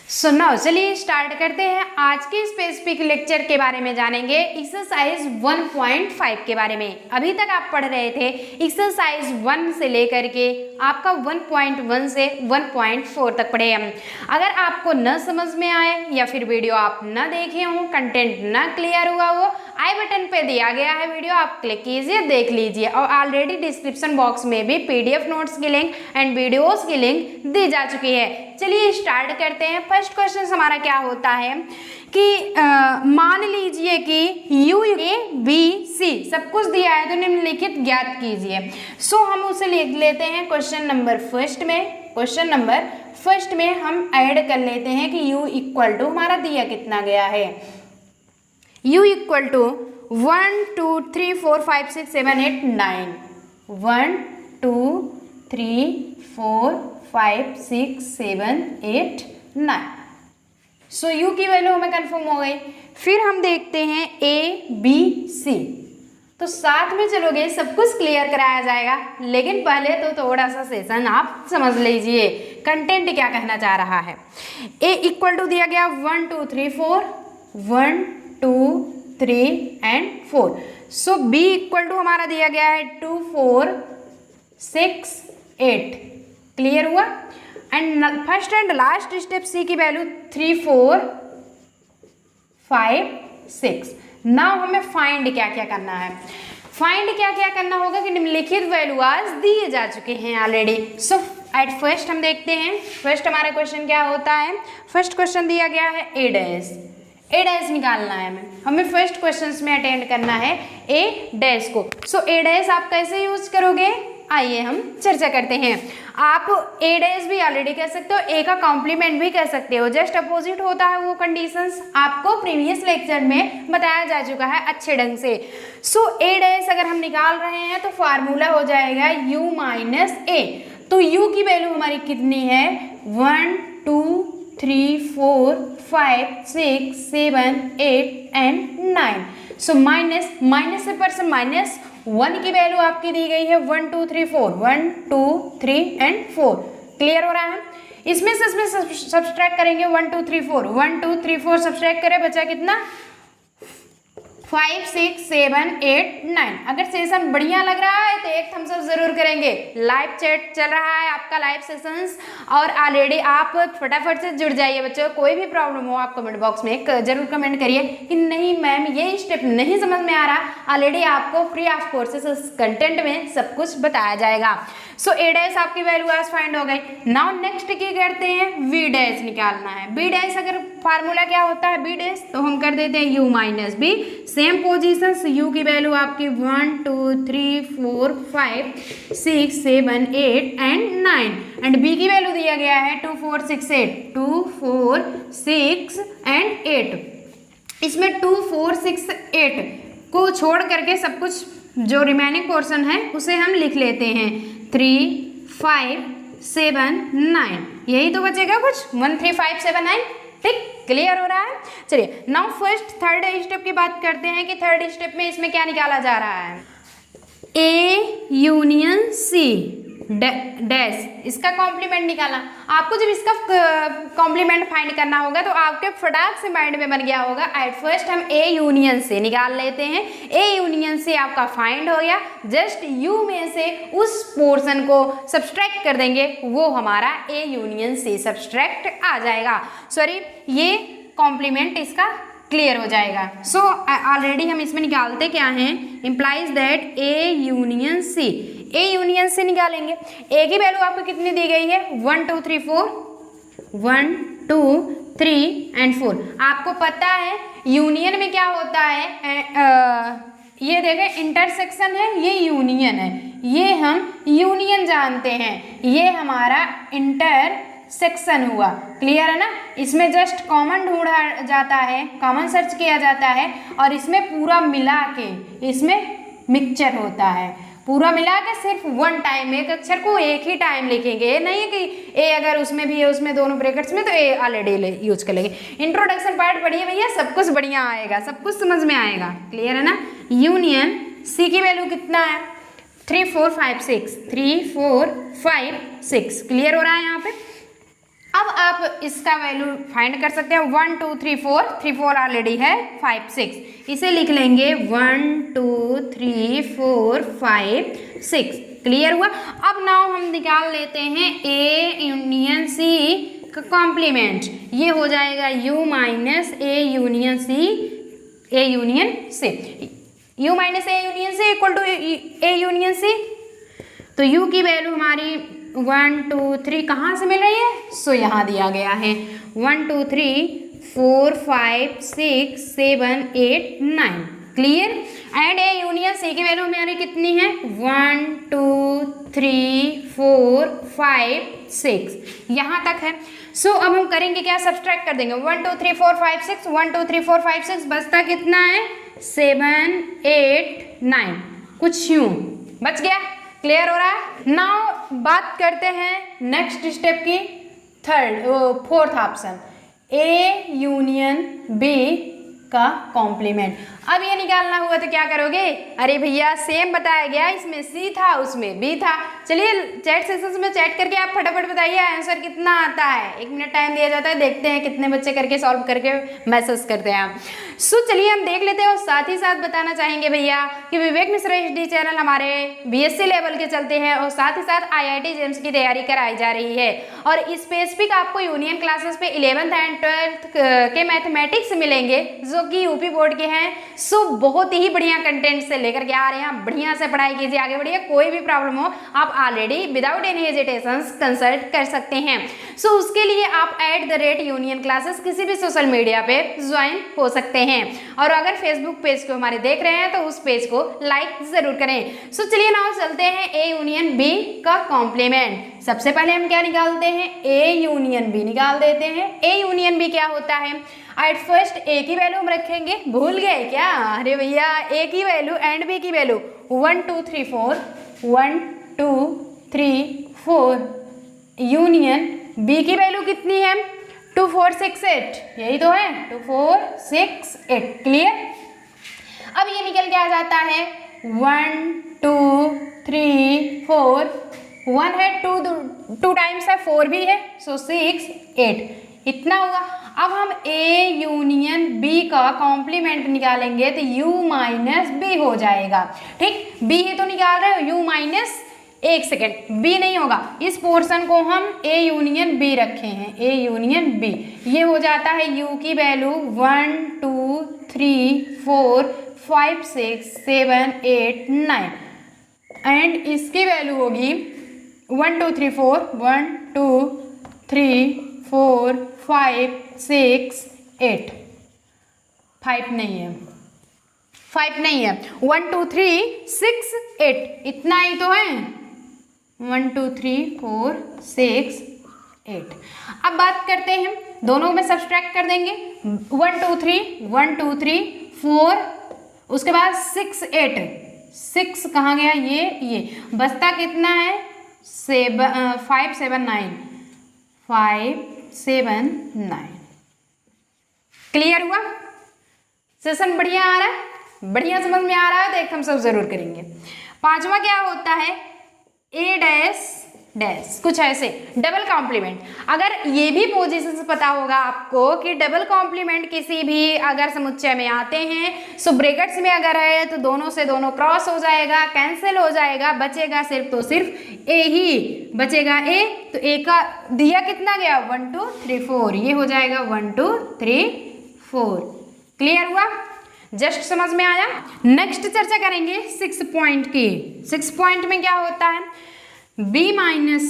So now चलिए start करते हैं। आज के स्पेसिफिक लेक्चर के बारे में जानेंगे एक्सरसाइज 1.5 के बारे में। अभी तक आप पढ़ रहे थे एक्सरसाइज 1 से लेकर के आपका 1.1 से 1.4 तक पढ़े हम। अगर आपको न समझ में आए या फिर वीडियो आप न देखे हों, कंटेंट न क्लियर हुआ हो, आई बटन पे दिया गया है वीडियो, आप क्लिक कीजिए, देख लीजिए। और ऑलरेडी डिस्क्रिप्शन बॉक्स में भी पीडीएफ नोट्स की लिंक एंड वीडियोस की लिंक दी जा चुकी है। चलिए स्टार्ट करते हैं। फर्स्ट क्वेश्चन हमारा क्या होता है कि मान लीजिए कि यू ए बी सी सब कुछ दिया है तो निम्नलिखित ज्ञात कीजिए। सो हम उसे लिख लेते हैं क्वेश्चन नंबर फर्स्ट में हम ऐड कर लेते हैं कि u इक्वल टू हमारा दिया कितना गया है, u equal to 1 2 3 4 5 6 7 8 9 1 2 3 4 5 6 7 8 9। So u की वैल्यू हमें कंफर्म हो गई। फिर हम देखते हैं ए बी सी, तो साथ में चलोगे सब कुछ क्लियर कराया जाएगा, लेकिन पहले तो थोड़ा सा सेशन आप समझ लीजिए कंटेंट क्या कहना चाह रहा है। a इक्वल टू दिया गया 1 2 3 4 1 2 3 and 4। So b equal to हमारा दिया गया है 2 4 6 8। क्लियर हुआ। And first and last step C की वैल्यू 3 4 5 6। नाउ हमें फाइंड क्या क्या करना है। फाइंड क्या क्या करना होगा कि निम्नलिखित वैल्यू आज दिए जा चुके हैं ऑलरेडी। सो एट फर्स्ट हम देखते हैं। फर्स्ट हमारा क्वेश्चन क्या होता है। फर्स्ट क्वेश्चन दिया गया है ए डैश निकालना है हमें फर्स्ट क्वेश्चन में अटेंड करना है ए डैश को। सो ए डैश आप कैसे यूज करोगे, आइए हम चर्चा करते हैं। आप ए डैश भी ऑलरेडी कह सकते हो, ए का कॉम्प्लीमेंट भी कह सकते हो। जस्ट अपोजिट होता है वो कंडीशंस, आपको प्रीवियस लेक्चर में बताया जा चुका है अच्छे ढंग से। सो ए डैश अगर हम निकाल रहे हैं तो फार्मूला हो जाएगा u माइनस ए। तो u की वैल्यू हमारी कितनी है 1 2 3 4 5 6 7 8 एंड 9। सो माइनस से पर्सन माइनस 1 की वैल्यू आपकी दी गई है 1 2 3 4 1 2 3 एंड 4। क्लियर हो रहा है। इसमें से सब्सट्रैक्ट करेंगे 1 2 3 4 1 2 3 4 सब्सट्रैक्ट करें, बचा कितना 5 6 7 8 9। अगर सेशन बढ़िया लग रहा है तो एक थम्स अप जरूर करेंगे। लाइव चैट चल रहा है आपका, लाइव सेशंस, और ऑलरेडी आप फटाफट से जुड़ जाइए बच्चों। कोई भी प्रॉब्लम हो आप कमेंट बॉक्स में जरूर कमेंट करिए कि नहीं मैम ये स्टेप नहीं समझ में आ रहा। ऑलरेडी आपको फ्री ऑफ कोर्सेस कंटेंट में सब कुछ बताया जाएगा। सो ए डैश आपकी वैल्यू आज फाइंड हो गई। नाउ नेक्स्ट क्या करते हैं, बी डैश निकालना है। बी डैश अगर फार्मूला क्या होता है बी डैश, तो हम कर देते हैं u minus B. Same position, u की वैल्यू आपकी 1 2 3 4 5 6 7 8 एंड 9। एंड b की वैल्यू दिया गया है 2 4 6 8 2 4 6 एंड 8। इसमें 2 4 6 8 को छोड़ करके सब कुछ जो रिमेनिंग पोर्शन है उसे हम लिख लेते हैं 3 5 7 9। यही तो बचेगा कुछ 1 3 5 7 9। ठीक, क्लियर हो रहा है। चलिए नाउ फर्स्ट थर्ड स्टेप की बात करते हैं कि थर्ड स्टेप में इसमें क्या निकाला जा रहा है। ए यूनियन सी डैश, इसका कॉम्प्लीमेंट निकालना। आपको जब इसका कॉम्प्लीमेंट फाइंड करना होगा तो आपके फटाक से माइंड में बन गया होगा। एट फर्स्ट हम ए यूनियन से निकाल लेते हैं। ए यूनियन से आपका फाइंड हो गया। जस्ट यू में से उस पोर्शन को सब्सट्रैक्ट कर देंगे, वो हमारा ए यूनियन से सब्सट्रैक्ट आ जाएगा। सॉरी, ये कॉम्प्लीमेंट इसका क्लियर हो जाएगा। सो ऑलरेडी हम इसमें निकालते क्या हैं, implies that A union C. A union से निकालेंगे। ए की वैल्यू आपको कितनी दी गई है 1 2 3 4 1 2 3 एंड 4। आपको पता है यूनियन में क्या होता है, ये देखें इंटरसेक्शन है, ये यूनियन है, ये हम यूनियन जानते हैं, ये हमारा इंटरसेक्शन हुआ। क्लियर है ना। इसमें जस्ट कॉमन ढूंढा जाता है, कॉमन सर्च किया जाता है, और इसमें पूरा मिला के इसमें मिक्सचर होता है। पूरा मिला के सिर्फ वन टाइम एक अक्षर को एक ही टाइम लिखेंगे। ये नहीं है कि ए अगर उसमें भी है उसमें दोनों ब्रैकेट्स में तो ए ऑलरेडी यूज कर लेंगे। इंट्रोडक्शन पार्ट पढ़िए भैया, सब कुछ बढ़िया आएगा, सब कुछ समझ में आएगा। क्लियर है ना। यूनियन सी की वैल्यू कितना है 3 4 5 6 3 4 5 6। क्लियर हो रहा है यहाँ पे। अब आप इसका वैल्यू फाइंड कर सकते हैं 1 2 3 4, 3 4 ऑलरेडी है, 5 6, इसे लिख लेंगे 1 2 3 4 5 6। क्लियर हुआ। अब नाउ हम निकाल लेते हैं ए यूनियन सी का कॉम्प्लीमेंट, ये हो जाएगा u minus A union C, A union C, u minus A union C equal to A union C. तो u की वैल्यू हमारी 1 2 3 कहाँ से मिल रही है, सो यहाँ दिया गया है 1 2 3 4 5 6 7 8 9। Clear. And A union C की वैल्यू हमारी कितनी है 1 2 3 4 5 6, यहाँ तक है। सो अब हम करेंगे क्या, सब्सट्रैक्ट कर देंगे 1 2 3 4 5 6, 1 2 3 4 5 6, बचता कितना है 7 8 9, कुछ यूं बच गया। क्लियर हो रहा है। नाउ बात करते हैं नेक्स्ट स्टेप की, fourth option A union B का कॉम्प्लीमेंट। अब ये निकालना हुआ तो क्या करोगे, अरे भैया सेम बताया गया, इसमें सी था उसमें बी था। चलिए चैट सेशंस में चैट करके आप फटाफट बताइए आंसर कितना आता है, 1 मिनट टाइम दिया जाता है, देखते हैं कितने बच्चे करके सॉल्व करके मैसेज करते हैं आप। सो चलिए हम देख लेते हैं। और साथ ही साथ बताना चाहेंगे भैया कि विवेक मिश्रा HD चैनल हमारे BSc लेवल के चलते हैं और साथ ही साथ IIT जेम्स की तैयारी कराई जा रही है। और स्पेसिफिक आपको यूनियन क्लासेस पे 11th एंड 12th के मैथमेटिक्स मिलेंगे जो कि यूपी बोर्ड के हैं। सो बहुत ही बढ़िया कंटेंट से लेकर के आ रहे हैं, बढ़िया से पढ़ाई कीजिए, आगे बढ़िए। कोई भी प्रॉब्लम हो आप already without any hesitation consult कर सकते हैं। सो उसके लिए आप @यूनियन क्लासेस किसी भी सोशल मीडिया पे ज्वाइन हो सकते हैं। और अगर फेसबुक पेज को हमारे देख रहे हैं तो उस पेज को लाइक जरूर करें। सो चलिए नाउ चलते हैं ए यूनियन बी का कॉम्प्लीमेंट। सबसे पहले हम क्या निकालते हैं, ए यूनियन बी निकाल देते हैं। ए यूनियन बी क्या होता है, एट फर्स्ट ए की वैल्यू हम रखेंगे, भूल गए क्या, अरे भैया ए की वैल्यू एंड बी की वैल्यू 1 2 3 4, 1 2 3 4, यूनियन बी की वैल्यू कितनी है 2 4 6 8, यही तो है 2 4 6 8। क्लियर। अब ये निकल के आ जाता है 1 2 3 4, 1 है 2 टाइम्स है 4 भी है, सो 6 8, इतना हुआ। अब हम ए यूनियन बी का कॉम्प्लीमेंट निकालेंगे तो u माइनस बी हो जाएगा। ठीक, बी ही तो निकाल रहे हो, u माइनस, एक सेकेंड बी नहीं होगा, इस पोर्शन को हम ए यूनियन बी रखे हैं, ए यूनियन बी। ये हो जाता है u की वैल्यू 1 2 3 4 5 6 7 8 9 एंड इसकी वैल्यू होगी 1 2 3 4, 1 2 3 4 5 6 8, 5 नहीं है, 5 नहीं है, 1 2 3 6 8, इतना ही तो है, 1 2 3 4 6 8। अब बात करते हैं, दोनों में सब्सट्रैक्ट कर देंगे 1 2 3 4, उसके बाद 6 8, 6 कहाँ गया, ये बचता कितना है 5 7 9, 5 7 9। क्लियर हुआ। सेशन बढ़िया आ रहा है, बढ़िया समझ में आ रहा है तो एक हम सब जरूर करेंगे। पांचवा क्या होता है, ए डैश डैश, कुछ ऐसे डबल कॉम्प्लीमेंट। अगर ये भी पोजीशंस पता होगा आपको कि डबल कॉम्प्लीमेंट किसी भी अगर समुच्चय में आते हैं, सो ब्रैकेट्स में अगर है तो दोनों से दोनों क्रॉस हो जाएगा, कैंसिल हो जाएगा, बचेगा सिर्फ तो सिर्फ ए ही बचेगा, ए। तो ए का दिया कितना गया 1 2 3 4, ये हो जाएगा 1 2 3 4। क्लियर हुआ, जस्ट समझ में आया। नेक्स्ट चर्चा करेंगे 6 पॉइंट की। 6 पॉइंट में क्या होता है, b माइनस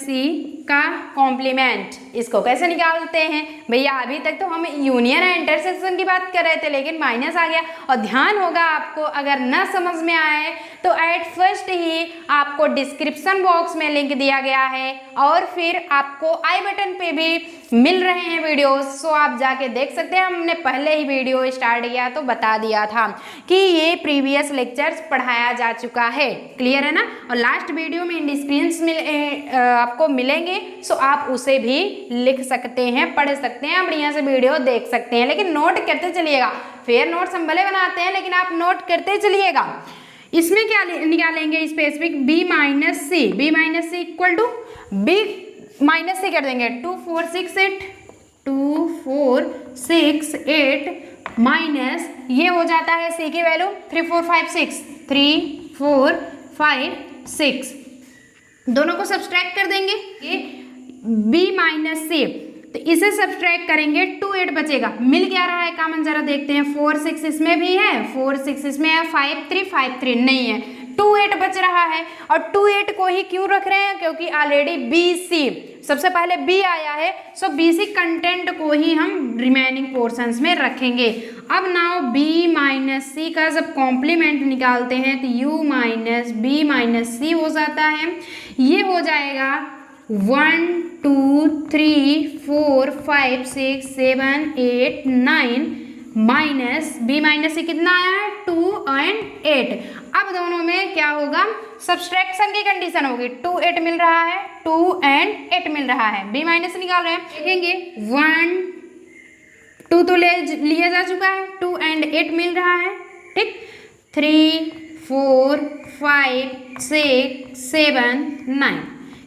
सी का कॉम्प्लीमेंट। इसको कैसे निकालते हैं भैया, अभी तक तो हम यूनियन एंड इंटरसेक्शन की बात कर रहे थे लेकिन माइनस आ गया। और ध्यान होगा आपको, अगर न समझ में आए तो एट फर्स्ट ही आपको डिस्क्रिप्शन बॉक्स में लिंक दिया गया है और फिर आपको आई बटन पे भी मिल रहे हैं वीडियोस, सो आप जाके देख सकते हैं। हमने पहले ही वीडियो स्टार्ट किया तो बता दिया था कि ये प्रीवियस लेक्चर्स पढ़ाया जा चुका है। क्लियर है ना। और लास्ट वीडियो में स्क्रीन आपको मिलेंगे, सो आप उसे भी लिख सकते हैं, पढ़ सकते हैं, बढ़िया से वीडियो देख सकते हैं, लेकिन नोट करते चलिएगा। फेयर नोट्स हम भले बनाते हैं लेकिन आप नोट करते चलिएगा। इसमें क्या निकालेंगे specific b minus C equal to b minus से कर देंगे, 2 4 6 8, 2 4 6 8 माइनस ये हो जाता है सी की वैल्यू 3 4 5 6, 3 4 5 6, दोनों को सब्सट्रैक्ट कर देंगे, ये b माइनस सी, तो इसे सब्सट्रैक्ट करेंगे 2 8 बचेगा, मिल क्या रहा है कॉमन, जरा देखते हैं, 4 6 इसमें भी है, 4 6 इसमें है, 5 3 नहीं है, 2 8 बच रहा है, और 2 8 को ही क्यों रख रहे हैं, क्योंकि ऑलरेडी बी सी सबसे पहले बी आया है, सो बी सी कंटेंट को ही हम रिमेनिंग पोर्शंस में रखेंगे। अब नाउ बी माइनस सी का जब कॉम्प्लीमेंट निकालते हैं तो यू माइनस बी माइनस सी हो जाता है, ये हो जाएगा 1 2 3 4 5 6 7 8 9 माइनस बी माइनस सी कितना आया है 2 और 8। अब दोनों में क्या होगा, सब्सट्रैक्शन की कंडीशन होगी, 2 8 मिल रहा है, 2 और 8 मिल रहा है, बी माइनस निकाल रहे हैं, देखेंगे 1 2 तो लिया जा चुका है, 2 और 8 मिल रहा है, ठीक, 3 4 5 6 7 9,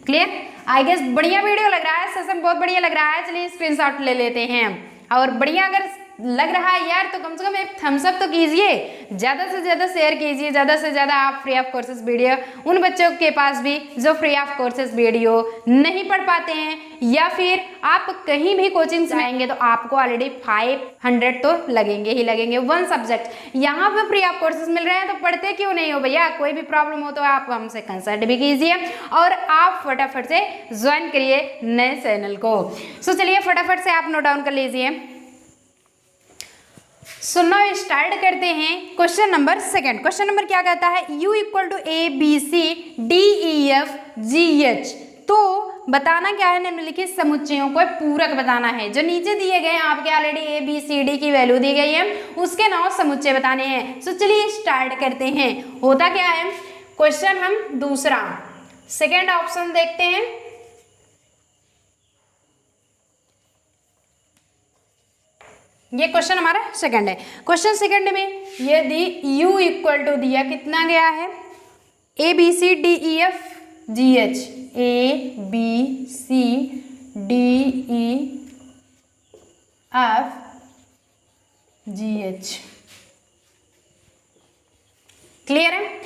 क्लियर। आई गेस बढ़िया वीडियो लग रहा है, सेशन बहुत बढ़िया लग रहा है, चलिए स्क्रीनशॉट ले लेते हैं। और बढ़िया अगर लग रहा है यार तो कम से कम एक थम्स अप तो कीजिए, ज़्यादा से ज़्यादा शेयर कीजिए, ज़्यादा से ज़्यादा आप फ्री ऑफ कोर्सेज वीडियो उन बच्चों के पास भी जो फ्री ऑफ कोर्सेज वीडियो नहीं पढ़ पाते हैं, या फिर आप कहीं भी कोचिंग से आएंगे तो आपको ऑलरेडी 500 तो लगेंगे ही लगेंगे, 1 सब्जेक्ट यहाँ पे फ्री ऑफ कोर्सेज मिल रहे हैं, तो पढ़ते क्यों नहीं हो भैया। कोई भी प्रॉब्लम हो तो आप हमसे कंसल्ट भी कीजिए और आप फटाफट से ज्वाइन करिए नए चैनल को। सो चलिए फटाफट से आप नोट डाउन कर लीजिए। सो नाउ स्टार्ट करते हैं क्वेश्चन नंबर 2। क्वेश्चन नंबर क्या कहता है, u equal to A B C D E F G H, तो बताना क्या है, निम्नलिखित समुच्चयों को पूरक बताना है। जो नीचे दिए गए हैं आपके already A B C D की वैल्यू दी गई है, उसके नाम समुच्चय बताने हैं। सो चलिए स्टार्ट करते हैं। होता क्या है, क्वेश्चन हम दूसरा सेकेंड ऑप्शन देखते हैं। ये क्वेश्चन हमारा सेकंड है। क्वेश्चन सेकंड में यदि u इक्वल टू दिया कितना गया है, A B C D E F G H, A B C D E F G H, clear है।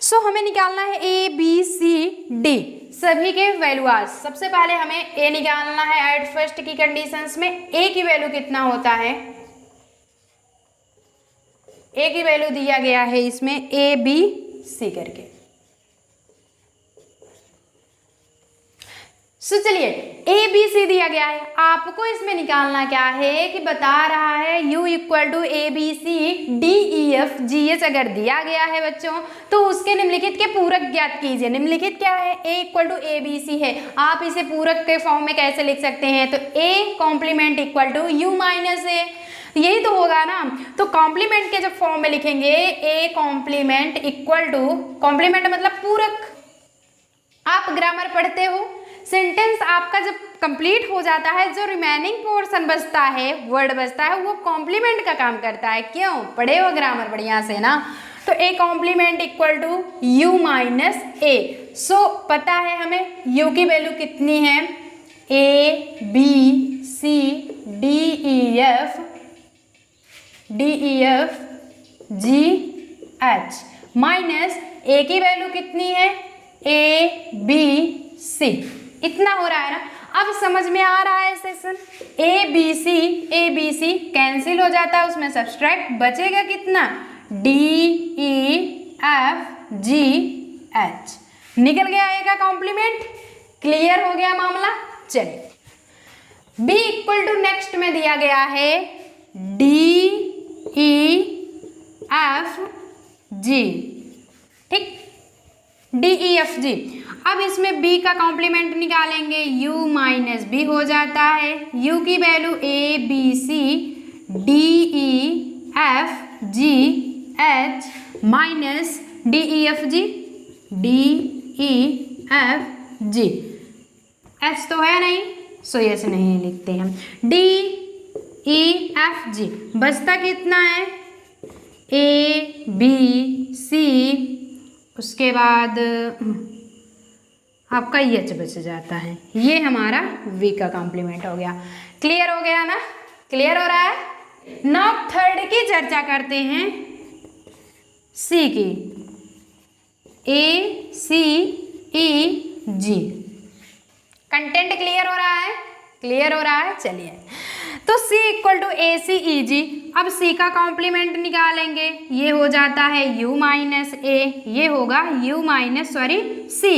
सो हमें निकालना है ए बी सी डी सभी के वैल्यू आज। सबसे पहले हमें ए निकालना है। एट फर्स्ट की कंडीशंस में ए की वैल्यू कितना होता है, ए की वैल्यू दिया गया है इसमें ए बी सी करके। सो चलिए ए बी सी दिया गया है, आपको इसमें निकालना क्या है कि बता रहा है u equal to A B C D E F G H अगर दिया गया है बच्चों तो उसके निम्नलिखित के पूरक ज्ञात कीजिए। निम्नलिखित क्या है, a equal to A B C है, आप इसे पूरक के फॉर्म में कैसे लिख सकते हैं, तो a complement equal to u minus A, यही तो होगा ना। तो कॉम्प्लीमेंट के जब फॉर्म में लिखेंगे a complement equal to, complement मतलब पूरक, आप ग्रामर पढ़ते हो, सेंटेंस आपका जब कंप्लीट हो जाता है जो रिमेनिंग पोर्शन बचता है, वर्ड बचता है, वो कॉम्प्लीमेंट का काम करता है। क्यों, पढ़े हो ग्रामर बढ़िया से ना। तो A complement equal to U minus A. So पता है हमें यू की वैल्यू कितनी है, A B C D E F G H minus A की वैल्यू कितनी है, ए बी सी, इतना हो रहा है ना। अब समझ में आ रहा है session, A B C cancel हो जाता है, उसमें सब्सट्रैक्ट बचेगा कितना, D E F G H, निकल गया ए का कॉम्प्लीमेंट, क्लियर हो गया मामला। चलिए बी इक्वल टू नेक्स्ट में दिया गया है डी ई एफ जी, ठीक, डी ई एफ जी। अब इसमें b का कॉम्प्लीमेंट निकालेंगे, u माइनस बी हो जाता है, u की value A B C D E F G H minus D E F G, D E F G, H तो है नहीं सो ऐसे नहीं लिखते हैं, डी ई एफ जी। बचता कितना है, ए बी सी, उसके बाद आपका एच बच जाता है। ये हमारा वी का कॉम्प्लीमेंट हो गया। क्लियर हो गया ना? क्लियर हो रहा है? नाउ थर्ड की चर्चा करते हैं, सी की। ए सी ई जी। कंटेंट क्लियर हो रहा है? क्लियर हो रहा है? चलिए, तो C इक्वल टू ए सी ई जी। अब C का कॉम्प्लीमेंट निकालेंगे, ये हो जाता है U माइनस ए, ये होगा U माइनस C।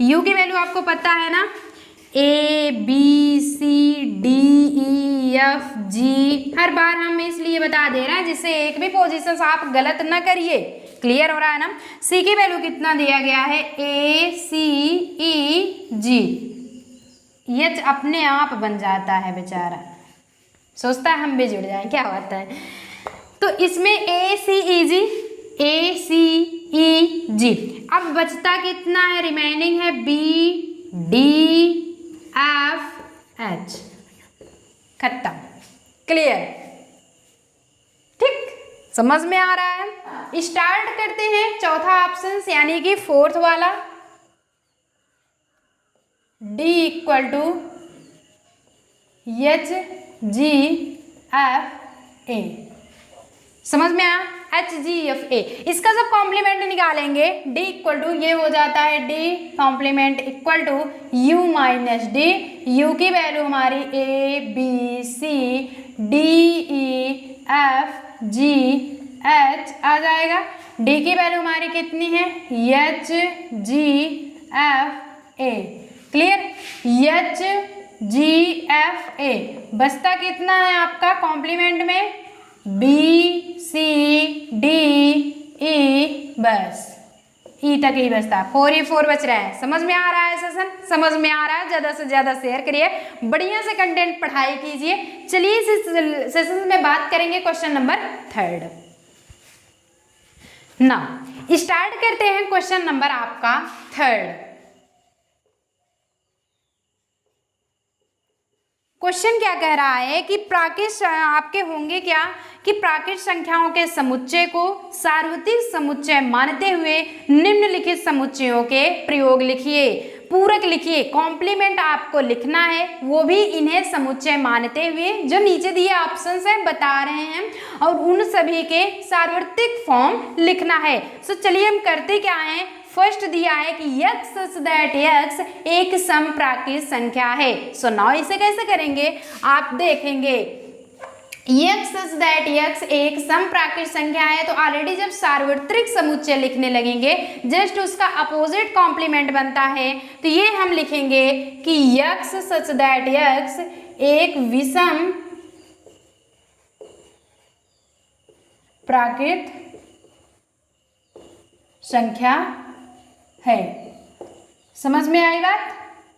U की वैल्यू आपको पता है ना, A B C D E F G। हर बार हम इसलिए बता दे रहे हैं जिससे एक भी पोजीशन आप गलत ना करिए। क्लियर हो रहा है ना? C की वैल्यू कितना दिया गया है, A C E G। ये अपने आप बन जाता है बेचारा, सोचता है हम भी जुड़ जाएं, क्या होता है। तो इसमें ए सी ई जी, ए सी ई जी। अब बचता कितना है, रिमेनिंग है बी डी एफ एच। खत्म। क्लियर? ठीक, समझ में आ रहा है? स्टार्ट करते हैं चौथा ऑप्शन यानी कि फोर्थ वाला, D equal to H G F A. समझ में आया? H G F A. इसका जब कॉम्प्लीमेंट निकालेंगे, D इक्वल टू ये हो जाता है D complement equal to U minus D. U की वैल्यू हमारी A B C D E F G H आ जाएगा। D की वैल्यू हमारी कितनी है, H G F A. Clear? H G F A. बचता कितना है आपका कॉम्प्लीमेंट में, बी सी डी ई, बस ई तक ही बचता, 4 ही 4 बच रहा है। समझ में आ रहा है सेशन? समझ में आ रहा है? ज़्यादा से ज़्यादा शेयर करिए, बढ़िया से कंटेंट पढ़ाई कीजिए। चलिए इस सेशन में बात करेंगे क्वेश्चन नंबर 3। नाउ स्टार्ट करते हैं क्वेश्चन नंबर आपका 3। क्वेश्चन क्या कह रहा है कि प्राकृत आपके होंगे क्या कि प्राकृत संख्याओं के समुच्चय को सार्वत्रिक समुच्चय मानते हुए निम्नलिखित समुच्चयों के प्रयोग लिखिए। पूरक लिखिए, कॉम्प्लीमेंट आपको लिखना है, वो भी इन्हें समुच्चय मानते हुए जो नीचे दिए ऑप्शंस हैं बता रहे हैं, और उन सभी के सार्वत्रिक फॉर्म लिखना है। सो चलिए हम करते क्या हैं। फर्स्ट दिया है कि x such that x एक समप्राकृत संख्या है। सो नाउ इसे कैसे करेंगे आप देखेंगे। x such that x एक समप्राकृत संख्या है, तो ऑलरेडी जब सार्वत्रिक समुच्चय लिखने लगेंगे जस्ट उसका अपोजिट कॉम्प्लीमेंट बनता है, तो ये हम लिखेंगे कि x such that x एक विषम प्राकृत संख्या है। समझ में आई बात?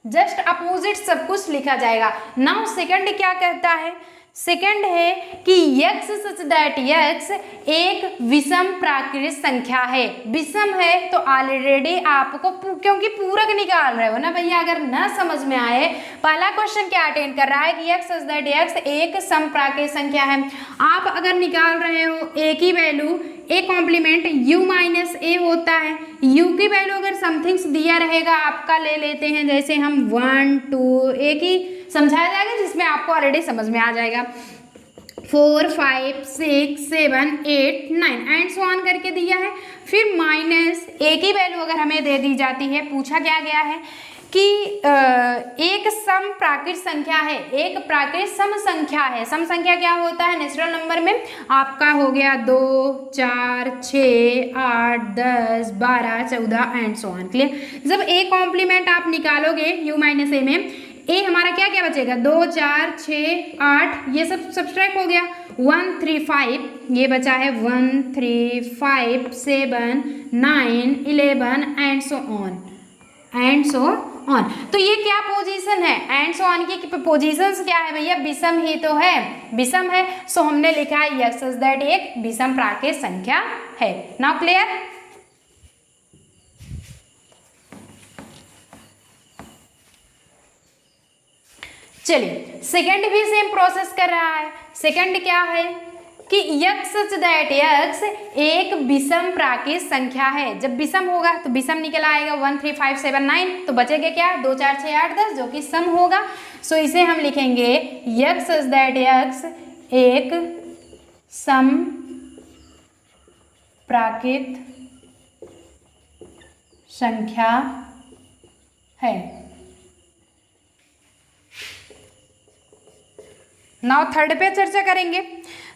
जस्ट अपोजिट सब कुछ लिखा जाएगा। नाउ सेकंड क्या कहता है, सेकंड है कि x सच दैट x एक विषम प्राकृत संख्या है। विषम है तो ऑलरेडी आपको क्योंकि पूरक निकाल रहे हो ना भैया, अगर ना समझ में आए, पहला क्वेश्चन क्या अटेंड कर रहा है कि x सच दैट x एक समप्राकृत संख्या है। आप अगर निकाल रहे हो a की value, a complement u minus a होता है। u की वैल्यू अगर समथिंग्स दिया रहेगा आपका, ले लेते हैं जैसे हम 1 2, एक ही समझाया जाएगा जिसमें आपको ऑलरेडी समझ में आ जाएगा। 4 5 6 7 8 9 एंड सो ऑन करके दिया है। फिर माइनस a की वैल्यू अगर हमें दे दी जाती है, पूछा क्या गया है कि एक सम प्राकृत संख्या है, एक प्राकृत सम संख्या है। सम संख्या क्या होता है नेचुरल नंबर में, आपका हो गया 2 4 6 8 10 12 14 एंड सो ऑन। क्लियर? जब a कॉम्प्लीमेंट आप निकालोगे u माइनस ए में, a हमारा क्या क्या बचेगा, 2 4 6 8, ये सब सब्सट्रैक्ट हो गया। 1 3 5 ये बचा है, 1 3 5 7 9 11 and so on and so on. तो ये क्या पोजीशन है, एंड सो ऑन की पोजीशंस क्या है भैया, विषम ही तो है, विषम है। सो हमने लिखा है x सच दैट एक विषम प्राकृत संख्या है। Now clear? चलिए सेकंड भी सेम प्रोसेस कर रहा है। सेकंड क्या है, कि यक्स सच दैट यक्स एक विषम प्राकृत संख्या है। जब विषम होगा तो विषम निकल आएगा 1 3 5 7 9, तो बचेगा क्या 2 4 6 8 10 जो कि सम होगा। सो इसे हम लिखेंगे यक्स सच दैट यक्स एक सम प्राकृत संख्या है। नाउ थर्ड पे चर्चा करेंगे।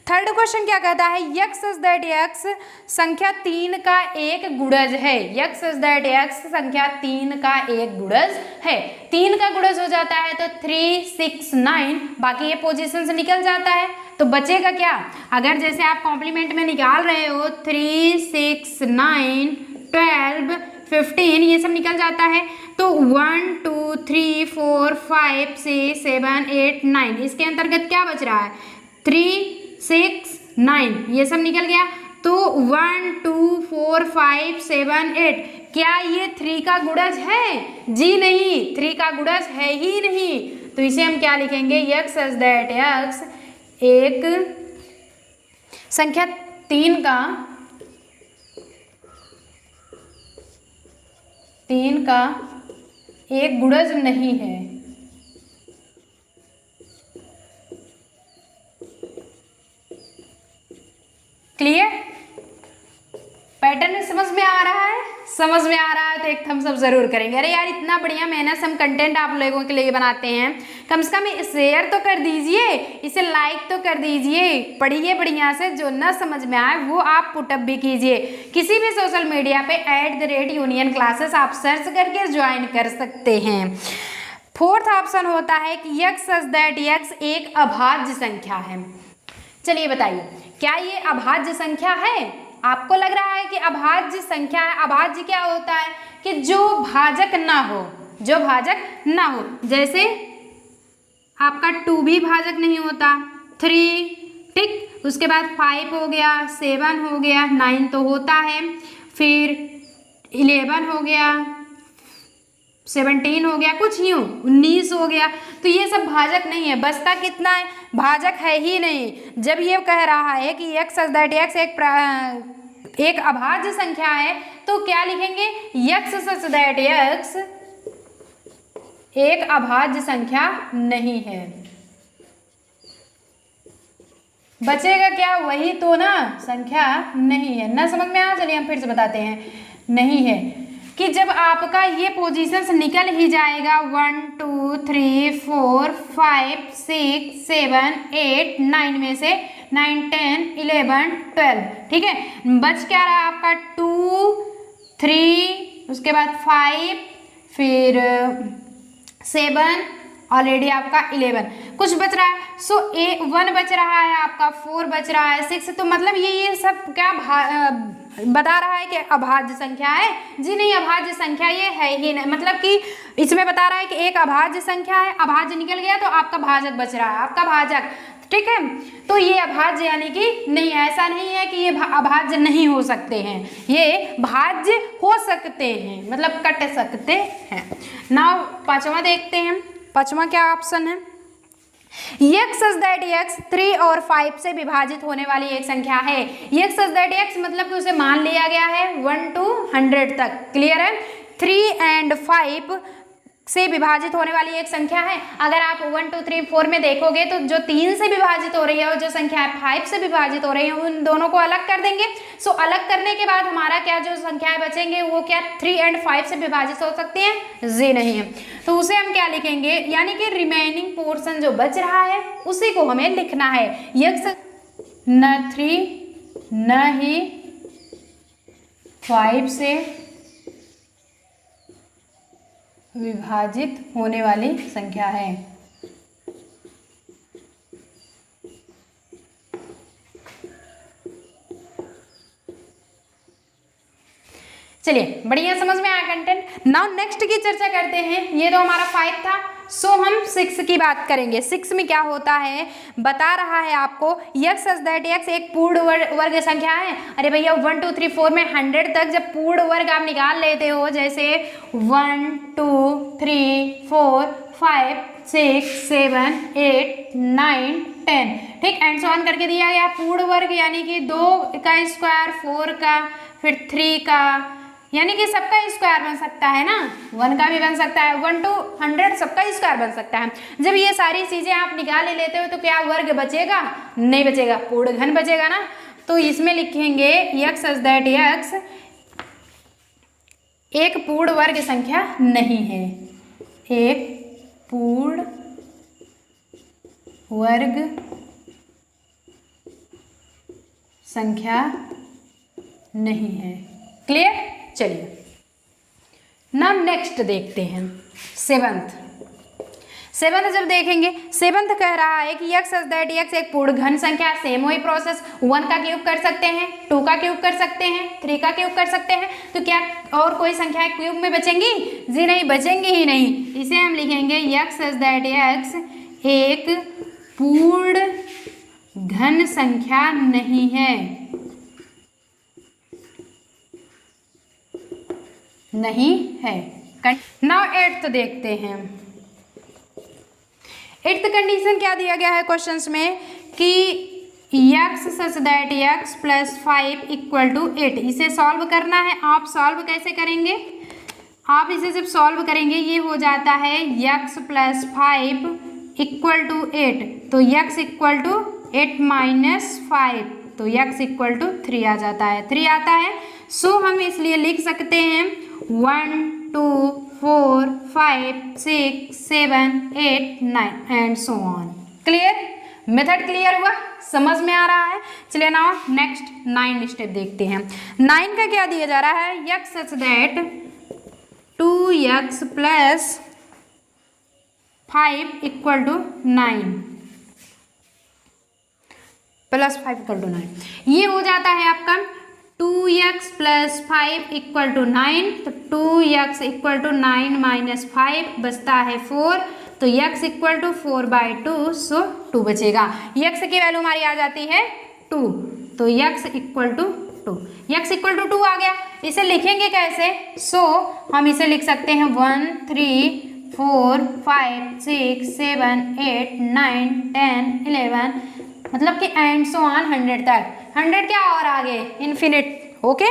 थर्ड क्वेश्चन क्या कहता है, यक्स सच दैट यक्स संख्या 3 का एक गुणज है। यक्स सच दैट यक्स संख्या 3 का एक गुणज है। 3 का गुणज हो जाता है तो 3 6 9, बाकी ये पोजीशन से निकल जाता है तो बचेगा क्या, अगर जैसे आप कॉम्प्लीमेंट में निकाल रहे हो 3 6 9 12 15 ये सब निकल जाता है तो 1 2 3 4 5 6 7 8 9, इसके अंतर्गत क्या बच रहा है 3 6 9 ये सब निकल गया तो 1 2 4 5 7 8, क्या ये 3 का गुणज है? जी नहीं, 3 का गुणज है ही नहीं। तो इसे हम क्या लिखेंगे, यक्स सच दैट यक्स एक संख्या 3 का एक गुणज नहीं है। क्लियर? पैटर्न समझ में आ रहा है? समझ में आ रहा है तो एक थम्स अप जरूर करेंगे। अरे यार इतना बढ़िया मेहनत से हम कंटेंट आप लोगों के लिए बनाते हैं, कम से कम शेयर तो कर दीजिए, इसे लाइक तो कर दीजिए, पढ़िए बढ़िया से, जो ना समझ में आए वो आप पुटअप भी कीजिए। किसी भी सोशल मीडिया पे @union classes आप सर्च करके ज्वाइन कर सकते हैं। फोर्थ ऑप्शन होता है कि यक्स सच दैट यक्स एक अभाज्य संख्या है। चलिए बताइए क्या ये अभाज्य संख्या है? आपको लग रहा है कि अभाज्य संख्या है। अभाज्य क्या होता है कि जो भाजक ना हो, जो भाजक ना हो, जैसे आपका 2 भी भाजक नहीं होता, 3 ठीक, उसके बाद 5 हो गया, 7 हो गया, 9 तो होता है, फिर 11 हो गया, 17 हो गया, कुछ यूँ 19 हो गया, तो ये सब भाजक नहीं है। बचता कितना है, भाजक है ही नहीं। जब ये कह रहा है कि यक्स सच दैट यक्स एक अभाज्य संख्या है तो क्या लिखेंगे, यक्स सच दैट यक्स एक अभाज्य संख्या नहीं है। बचेगा क्या, वही तो ना, संख्या नहीं है। ना समझ में आया? चलिए हम फिर से बताते हैं, नहीं है कि जब आपका ये पोजीशन से निकल ही जाएगा 1 2 3 4 5 6 7 8 9 में से 9 10 11 12, ठीक है, बच क्या रहा आपका 2 3, उसके बाद 5, फिर 7, ऑलरेडी आपका 11, कुछ बच रहा है। सो 1 बच रहा है आपका, 4 बच रहा है, 6, तो मतलब ये सब क्या बता रहा है कि अभाज्य संख्या है? जी नहीं, अभाज्य संख्या ये है ही नहीं। मतलब कि इसमें बता रहा है कि एक अभाज्य संख्या है, अभाज्य निकल गया तो आपका भाजक बच रहा है, आपका भाजक, ठीक है। तो ये अभाज्य यानी कि नहीं, ऐसा नहीं है कि ये अभाज्य नहीं हो सकते हैं, ये भाज्य हो सकते हैं, मतलब कट सकते हैं। नाउ पांचवा देखते हैं, पांचवा क्या ऑप्शन है, यक्स सच दैट यक्स 3 और 5 से विभाजित होने वाली एक संख्या है। यक्स सच दैट यक्स मतलब कि उसे मान लिया गया है 1 to 100 तक, क्लियर है। 3 and 5 से विभाजित होने वाली एक संख्या है। अगर आप 1 2 3 4 में देखोगे तो जो 3 से विभाजित हो रही है और जो संख्या है 5 से विभाजित हो रही है, उन दोनों को अलग कर देंगे। सो अलग करने के बाद हमारा क्या जो संख्याएं बचेंगे वो क्या 3 and 5 से विभाजित हो सकती हैं? जी नहीं है। तो उसे हम क्या लिखेंगे, यानी कि रिमेनिंग पोर्शन जो बच रहा है उसी को हमें लिखना है। यक्स न 3 न ही 5 से विभाजित होने वाली संख्या है। चलिए बढ़िया समझ में आया कंटेंट। नाउ नेक्स्ट की चर्चा करते हैं। ये तो हमारा 5 था, सो हम 6 की बात करेंगे। 6 में क्या होता है, बता रहा है आपको यक्स सच दैट यक्स एक पूर्ण वर्ग संख्या है। अरे भैया 1 2 3 4 में 100 तक जब पूर्ण वर्ग आप निकाल लेते हो, जैसे 1 2 3 4 5 6 7 8 9 10, ठीक, एंड सो ऑन करके दिया गया। पूर्ण वर्ग यानी कि 2 का स्क्वायर, 4 का, फिर 3 का, यानी कि सबका स्क्वायर बन सकता है ना, 1 का भी बन सकता है, 1 to 100 सबका स्क्वायर बन सकता है। जब ये सारी चीजें आप निकाल ही लेते हो तो क्या वर्ग बचेगा? नहीं बचेगा, पूर्ण घन बचेगा ना। तो इसमें लिखेंगे x सच दैट x एक पूर्ण वर्ग संख्या नहीं है, एक पूर्ण वर्ग संख्या नहीं है। क्लियर? चलिए नाउ नेक्स्ट देखते हैं सेवंथ जब देखेंगे, सेवंथ कह रहा है कि x सच दैट x एक पूर्ण घन संख्या, सेम वही प्रोसेस, 1 का क्यूब कर सकते हैं, 2 का क्यूब कर सकते हैं, 3 का क्यूब कर सकते हैं, तो क्या और कोई संख्याएं क्यूब में बचेंगी? जी नहीं, बचेंगी ही नहीं। इसे हम लिखेंगे x सच दैट x एक पूर्ण घन संख्या नहीं है, नहीं है। नाउ एट्थ देखते हैं। एट्थ कंडीशन क्या दिया गया है क्वेश्चंस में कि x such that x plus 5 equal to 8। इसे सॉल्व करना है। आप सॉल्व कैसे करेंगे? आप इसे जब सॉल्व करेंगे ये हो जाता है x प्लस 5 इक्वल टू 8, तो x इक्वल टू 8 माइनस 5, तो x इक्वल टू 3 आ जाता है, 3 आता है। सो हम इसलिए लिख सकते हैं 1 2 4 5 6 7 8 9 and so on. Clear? Method clear हुआ? समझ में आ रहा है? चलिए नाउ नेक्स्ट 9 स्टेप देखते हैं। 9 का क्या दिया जा रहा है? x such that 2x plus 5 equal to 9 plus 5 equal to 9। ये हो जाता है आपका 2x प्लस 5 इक्वल टू 9, तो 2x इक्वल टू 9 माइनस 5 बचता है 4, तो x इक्वल टू 4/2, सो 2 बचेगा। x की वैल्यू हमारी आ जाती है 2, तो x equal to 2, x equal to 2 आ गया। इसे लिखेंगे कैसे? सो हम इसे लिख सकते हैं 1 3 4 5 6 7 8 9 10 11, मतलब कि एंड सो ऑन 100 तक। 100 क्या और आगे इन्फिनिट। ओके,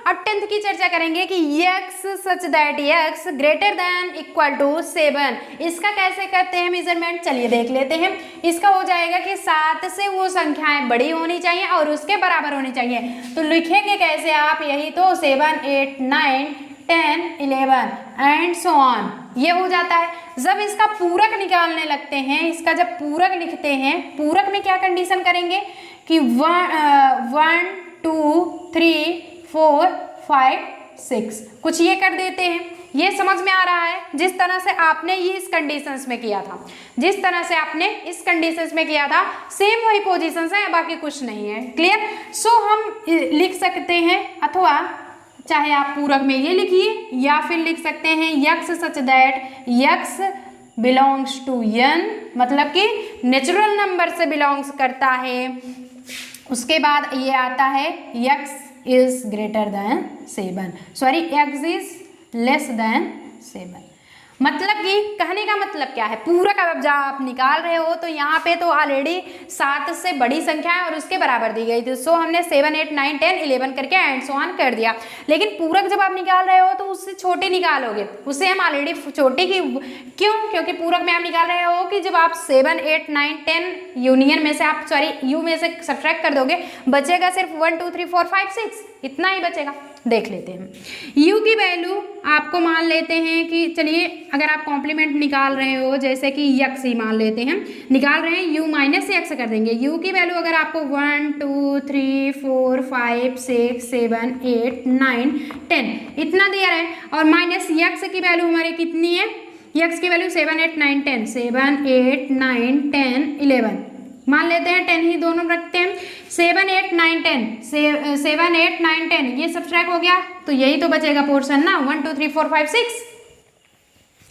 अब 10th की चर्चा करेंगे कि x such that x greater than equal to 7। इसका कैसे करते हैं मेजरमेंट? चलिए देख लेते हैं। इसका हो जाएगा कि 7 से वो संख्याएं बड़ी होनी चाहिए और उसके बराबर होनी चाहिए। तो लिखेंगे कैसे आप? यही तो 7 8 9 10 11 एंड सो ऑन, ये हो जाता है। जब इसका पूरक निकालने लगते हैं, इसका जब पूरक लिखते हैं, पूरक में क्या कंडीशन करेंगे कि 1 2 3 4 5 6 कुछ ये कर देते हैं। ये समझ में आ रहा है? जिस तरह से आपने ये इस कंडीशंस में किया था, जिस तरह से आपने इस कंडीशंस में किया था, सेम वही पोजीशंस है, बाकी कुछ नहीं है। क्लियर? सो हम लिख सकते हैं, अथवा चाहे आप पूरक में ये लिखिए या फिर लिख सकते हैं x such that x belongs to n, मतलब कि नेचुरल नंबर से बिलोंग्स करता है। उसके बाद ये आता है x is greater then 7, sorry x is less than 7। मतलब कि कहने का मतलब क्या है? पूरक अब जब आप निकाल रहे हो तो यहाँ पे तो ऑलरेडी 7 से बड़ी संख्या है और उसके बराबर दी गई थी। सो हमने 7 8 9 10 11 करके एंड सो ऑन कर दिया। लेकिन पूरक जब आप निकाल रहे हो तो उससे छोटी निकालोगे, उससे हम ऑलरेडी छोटी की क्यों? क्योंकि पूरक में आप निकाल रहे हो कि जब आप 7 8 9 10 यूनियन में से आप यू में से सब्ट्रैक्ट कर दोगे, बचेगा सिर्फ 1 2 3 4 5 6, इतना ही बचेगा। देख लेते हैं u की वैल्यू। आपको मान लेते हैं कि चलिए अगर आप कॉम्प्लीमेंट निकाल रहे हो, जैसे कि x ही मान लेते हैं, निकाल रहे हैं u माइनस x कर देंगे। u की वैल्यू अगर आपको 1 2 3 4 5 6 7 8 9 10 इतना दिया रहे, और माइनस x की वैल्यू हमारी कितनी है? x की वैल्यू 7 8 9 10, 7 8 9 10 11 मान लेते हैं, 10 ही दोनों रखते हैं। 7 8 9 10 7 8 9 10 ये सब्ट्रैक्ट हो गया, तो यही तो बचेगा पोर्शन ना, 1 2 3 4 5 6।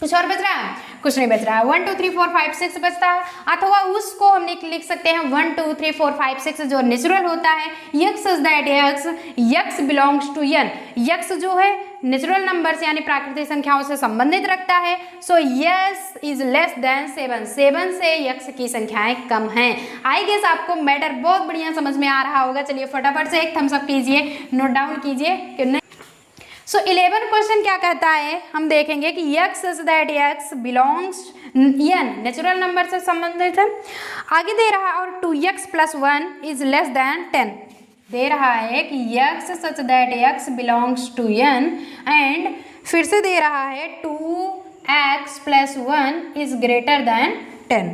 कुछ और बच रहा है? कुछ नहीं बच रहा है। 1 2 3 4 5 6 बचता है, अथवा उसको हम लिख सकते हैं 1 2 3 4 5 6 जो नेचुरल होता है। X is that x belongs to n, x जो है नेचुरल नंबर से यानी प्राकृतिक संख्याओं से संबंधित रखता है। So yes is less than 7, 7 से यक्स की संख्याएं कम हैं। आई गेस आपको मैटर बहुत बढ़िया समझ में आ रहा होगा। चलिए फटाफट से एक थम्स अप कीजिए, नोट डाउन कीजिए कि नहीं। सो 11 क्वेश्चन क्या कहता है, हम देखेंगे कि x is that x belongs n natural number से संबंधित है। आगे दे रहा है और 2x + 1 इज लेस देन 10, दे रहा है कि x such that x belongs to n and फिर से दे रहा है 2x + 1 इज ग्रेटर देन 10।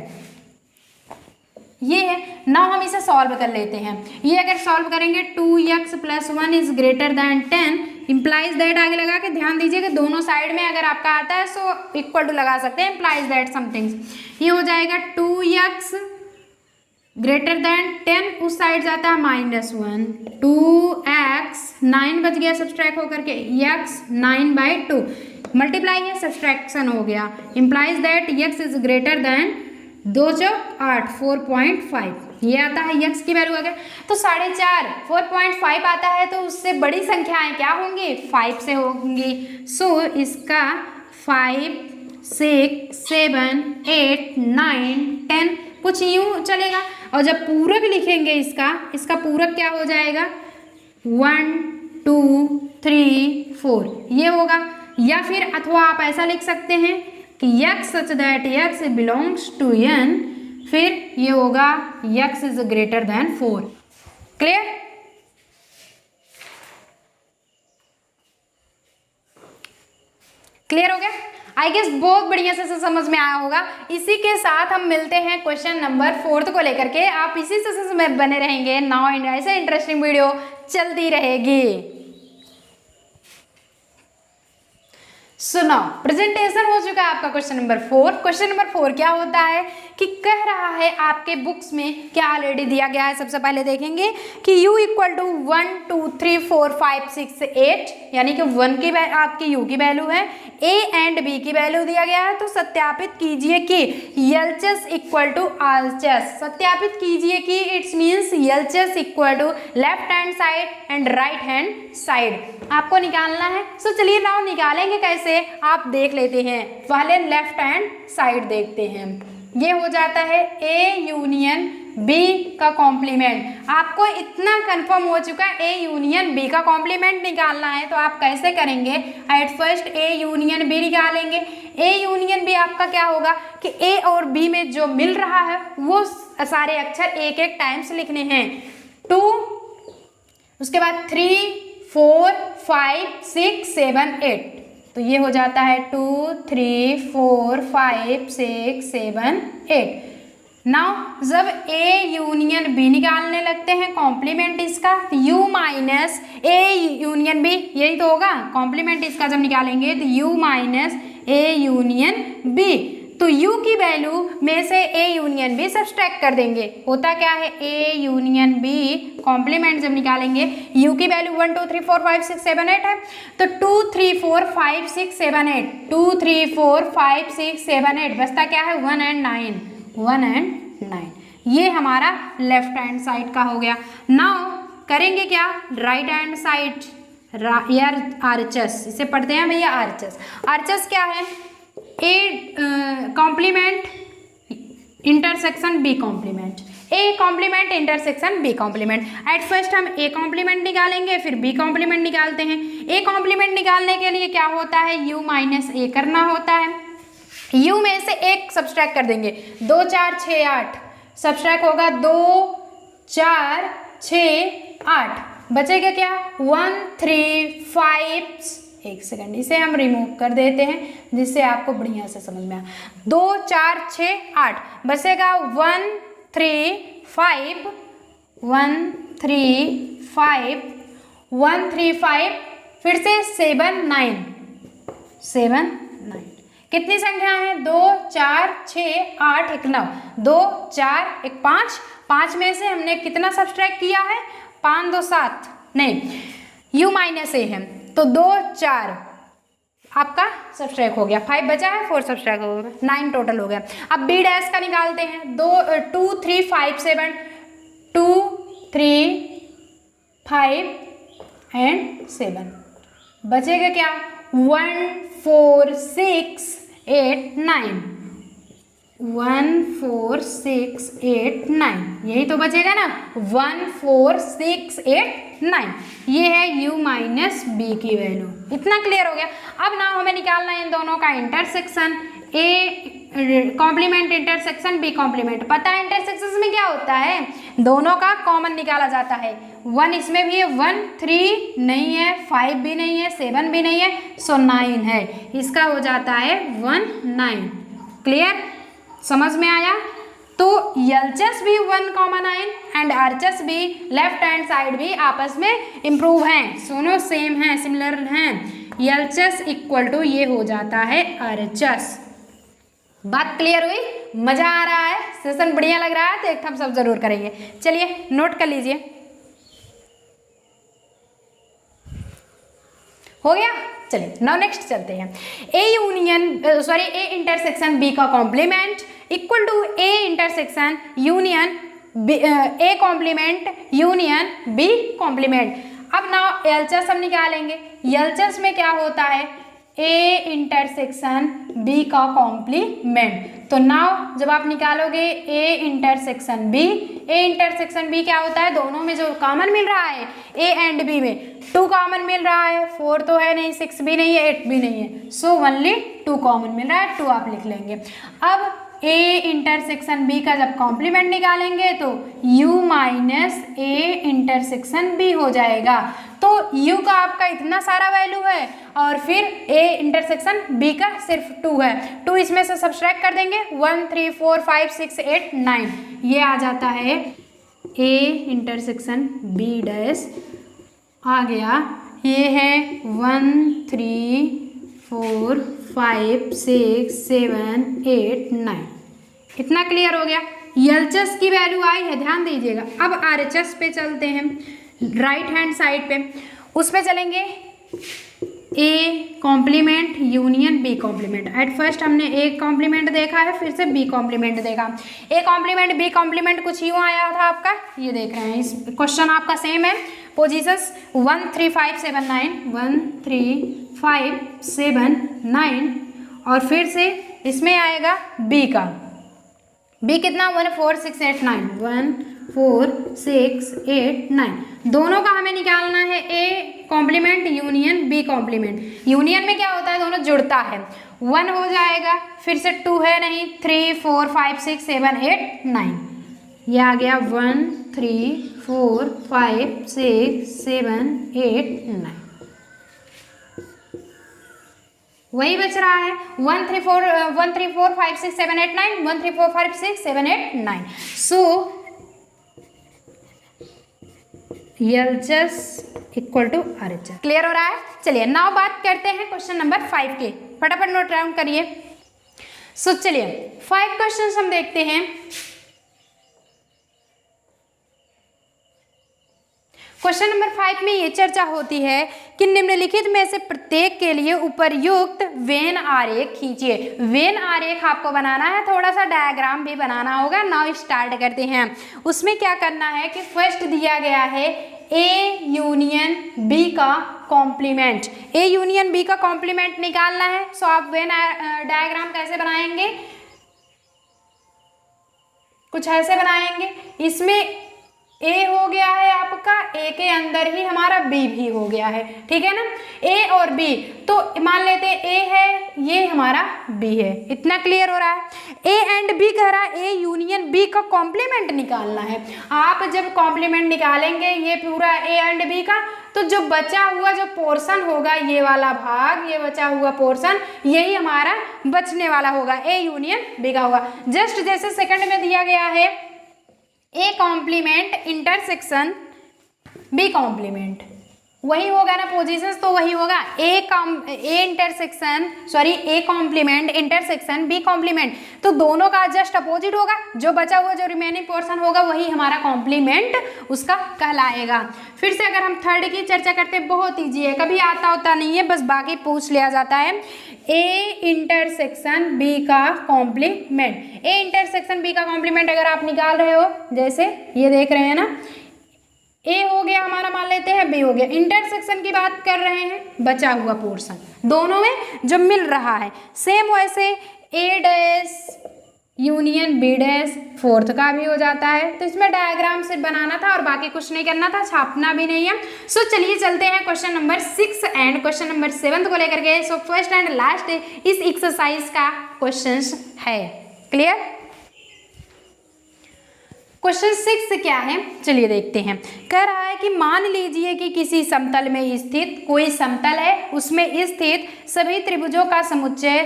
ये है ना, हम इसे सॉल्व कर लेते हैं। ये अगर सॉल्व करेंगे 2x + 1 is greater then 10 implies that आगे लगा के ध्यान दीजिए कि दोनों साइड में अगर आपका आता है सो इक्वल टू लगा सकते हैं, इम्प्लाइज दैट समथिंग। ये हो जाएगा 2x ग्रेटर देन 10, उस साइड जाता है -1, 2x 9 बच गया सब्सट्रैक्ट होकर के, x 9/2 मल्टीप्लाई है सब्सट्रैक्शन हो गया, implies that x is greater then 2 चौक 8 4.5, ये आता है यक्स की वैल्यू। अगर तो 4.5 4.5 आता है तो उससे बड़ी संख्याएं क्या होंगी, 5 से होंगी। सो इसका 5 6 7 8 9 10 कुछ यूं चलेगा। और जब पूरक लिखेंगे इसका पूरक क्या हो जाएगा 1 2 3 4 ये होगा। या फिर अथवा आप ऐसा लिख सकते हैं कि x such that x belongs to n, फिर ये होगा x is greater than 4। Clear? Clear हो गया? आई गेस बहुत बढ़िया से समझ में आया होगा। इसी के साथ हम मिलते हैं क्वेश्चन नंबर 4 को लेकर के। आप इसी से में बने रहेंगे। नाउ ऐसे इंटरेस्टिंग वीडियो चलती रहेगी। सुनो, प्रेजेंटेशन हो चुका है आपका क्वेश्चन नंबर 4। क्वेश्चन नंबर 4 क्या होता है कि कह रहा है आपके बुक्स में क्या ऑलरेडी दिया गया है। सबसे पहले देखेंगे कि u = 1 2 3 4 5 6 8 यानी कि 1 की आपकी u की वैल्यू है, a एंड b की वैल्यू दिया गया है। तो सत्यापित कीजिए कि LHS = RHS, सत्यापित कीजिए कि it's means LHS = left hand side and right hand side आपको निकालना है। सो चलिए नाउ निकालेंगे कैसे आप देख लेते हैं। पहले लेफ्ट हैंड साइड देखते हैं। ये हो जाता है A यूनियन B का कॉम्प्लीमेंट। आपको इतना कंफर्म हो चुका है A यूनियन B का कॉम्प्लीमेंट निकालना है। तो आप कैसे करेंगे, at first A union B निकालेंगे। A यूनियन B आपका क्या होगा कि A और B में जो मिल रहा है वो सारे अक्षर एक एक टाइम्स लिखने हैं। 2 उसके बाद 3 4 5 6 7 8 तो ये हो जाता है 2 3 4 5 6 7 8। नाउ जब A यूनियन B निकालने लगते हैं कॉम्प्लीमेंट इसका, तो U - A यूनियन B यही तो होगा। कॉम्प्लीमेंट इसका जब निकालेंगे तो U - A यूनियन B, तो U की वैल्यू में से A यूनियन B सब्सट्रैक्ट कर देंगे। होता क्या है A यूनियन B कॉम्प्लीमेंट जब निकालेंगे U की वैल्यू 1 2 3 4 5 6 7 8 है। तो 2 3 4 5 6 7 8 2 3 4 5 6 7 8 बचता क्या है 1 एंड 9। ये हमारा लेफ्ट हैंड साइड का हो गया। नाउ करेंगे क्या, राइट हैंड साइड यार RHS, इसे पढ़ते हैं भैया RHS। RHS क्या है, A complement intersection B complement, A complement intersection B complement. At first हम A कॉम्प्लीमेंट निकालेंगे, फिर B कॉम्प्लीमेंट निकालते हैं। A कॉम्प्लीमेंट निकालने के लिए क्या होता है, U - A करना होता है। U में से 1 सब्सट्रैक्ट कर देंगे, 2 4 6 8 सब्सट्रैक्ट होगा 2 4 6 8 बचेगा क्या 1 3 5 एक सेकंड, इसे हम रिमूव कर देते हैं जिससे आपको बढ़िया से समझ में आए। 2 4 6 8 बचेगा 1 3 5 1 3 5 1 3 5 फिर से 7 9 कितनी संख्या है 2 4 6 8 1 9 2 4 1 5 5 में से हमने कितना सब्सट्रैक्ट किया है 5 2 7 नहीं U - A है तो 2 4 आपका सब्सट्रैक्ट हो गया, 5 बचा है, 4 सब्सट्रैक्ट हो गया, 9 टोटल हो गया। अब बी डैश का निकालते हैं, 2 3 5 7, 2 3 5 एंड 7, बचेगा क्या 1 4 6 8 9, 1 4 6 8 9, यही तो बचेगा ना, 1 4 6 8 9, ये है u माइनस बी की वैल्यू। इतना क्लियर हो गया। अब ना हमें निकालना है इन दोनों का intersection, A complement intersection B complement. पता है इंटरसेक्शन में क्या होता है, दोनों का कॉमन निकाला जाता है। 1 इसमें भी है, 1 3 नहीं है, 5 भी नहीं है, 7 भी नहीं है, सो 9 है, इसका हो जाता है 1 9। क्लियर, समझ में आया। तो एलएचएस भी 1 कॉमन आइन एंड आरएचएस भी लेफ्ट हैंड साइड भी आपस में इम्प्रूव हैं, दोनों सेम हैं, सिमिलर हैं। एलएचएस इक्वल टू ये हो जाता है आरएचएस। बात क्लियर हुई, मजा आ रहा है, सेशन बढ़िया लग रहा है तो एक थम्स अप जरूर करेंगे। चलिए नोट कर लीजिए, हो गया। चलिए नाउ नेक्स्ट चलते हैं। ए इंटरसेक्शन बी का complement equal to A intersection union A complement union B complement. अब नाउ एलएचएस हम निकालेंगे। एलएचएस में क्या होता है, ए इंटरसेक्शन बी का कॉम्प्लीमेंट। तो नाउ जब आप निकालोगे ए इंटरसेक्शन बी क्या होता है, दोनों में जो कॉमन मिल रहा है ए एंड बी में 2 कॉमन मिल रहा है, 4 तो है नहीं, 6 भी नहीं है, 8 भी नहीं है, सो ओनली 2 कॉमन मिल रहा है, 2 आप लिख लेंगे। अब ए इंटरसेक्शन बी का जब कॉम्प्लीमेंट निकालेंगे तो u minus A intersection B हो जाएगा। तो u का आपका इतना सारा वैल्यू है और फिर a इंटरसेक्शन b का सिर्फ 2 है, 2 इसमें से सब्सट्रैक्ट कर देंगे, 1 3 4 5 6 8 9, ये आ जाता है a इंटरसेक्शन b डैश आ गया। ये है 1 3 4 5 6 7 8 9, इतना क्लियर हो गया। एलएचएस की वैल्यू आई है, ध्यान दीजिएगा। अब आरएचएस पे चलते हैं, राइट हैंड साइड पे, उस पे चलेंगे A complement union B complement. At first हमने ए कॉम्प्लीमेंट देखा है, फिर से बी कॉम्प्लीमेंट देखा। ए कॉम्प्लीमेंट बी कॉम्प्लीमेंट कुछ यूँ आया था आपका, ये देख रहे हैं, इस क्वेश्चन आपका सेम है। पोजीशंस 1 3 5 7 9, 1 3 5 7 9, और फिर से इसमें आएगा बी का, बी कितना 1 4 6 8 9, 1 4 6 8 9, दोनों का हमें निकालना है A complement union B complement. Union में क्या होता है, दोनों जुड़ता है, 1 हो जाएगा, फिर से 2 है नहीं, 3 4 5 6 7 8 9, ये आ गया 1 3 4 5 6 7 8 9, वही बच रहा है 1 3 4 5 6 7 8 9, 1 3 4 5 6 7 8 9। So LHS equal to RHS. Clear हो रहा है। चलिए नाउ बात करते हैं क्वेश्चन नंबर 5 के, फटाफट नोट डाउन करिए। सो चलिए 5 क्वेश्चंस हम देखते हैं। क्वेश्चन नंबर 5 में ये चर्चा होती है कि निम्नलिखित में से प्रत्येक के लिए उपयुक्त वेन आरेख खींचिए। वेन आरेख आपको बनाना है, थोड़ा सा डायग्राम भी बनाना होगा। नाउ स्टार्ट करते हैं। उसमें क्या करना है कि फर्स्ट दिया गया है ए यूनियन बी का कॉम्प्लीमेंट, ए यूनियन बी का कॉम्प्लीमेंट निकालना है। सो आप वेन डायग्राम कैसे बनाएंगे, कुछ ऐसे बनाएंगे, इसमें ए हो गया है आपका, ए के अंदर ही हमारा बी भी हो गया है, ठीक है ना, ए और बी। तो मान लेते हैं ए है, ये हमारा बी है, इतना क्लियर हो रहा है। ए एंड बी कह रहा है ए यूनियन बी का कॉम्प्लीमेंट निकालना है। आप जब कॉम्प्लीमेंट निकालेंगे ये पूरा ए एंड बी का, तो जो बचा हुआ जो पोर्शन होगा, ये वाला भाग, ये बचा हुआ पोर्शन, यही हमारा बचने वाला होगा, ए यूनियन बी का होगा। जस्ट जैसे सेकंड में दिया गया है A complement intersection B complement, वही होगा ना पोजीशंस, तो वही होगा A complement intersection B complement, तो दोनों का जस्ट अपोजिट होगा। जो बचा हुआ जो रिमेनिंग पोर्शन होगा वही हमारा कॉम्प्लीमेंट उसका कहलाएगा। फिर से अगर हम थर्ड की चर्चा करते हैं, बहुत ईजी है, कभी आता होता नहीं है, बस बाकी पूछ लिया जाता है। ए इंटरसेक्शन बी का कॉम्प्लीमेंट, ए इंटरसेक्शन बी का कॉम्प्लीमेंट अगर आप निकाल रहे हो, जैसे ये देख रहे हैं ना, ए हो गया हमारा, मान लेते हैं बी हो गया, इंटरसेक्शन की बात कर रहे हैं, बचा हुआ पोर्शन दोनों में जो मिल रहा है, सेम वैसे A dash union B dash fourth का भी हो जाता है। तो इसमें डायग्राम सिर्फ बनाना था और बाकी कुछ नहीं करना था, छापना भी नहीं है। सो चलिए चलते हैं question number 6 and question number 7 को लेकर के। सो फर्स्ट एंड लास्ट इस एक्सरसाइज का क्वेश्चन है। क्लियर? क्वेश्चन 6 क्या है, चलिए देखते हैं। कह रहा है कि मान लीजिए कि किसी समतल में स्थित कोई समतल है, उसमें स्थित सभी त्रिभुजों का समुच्चय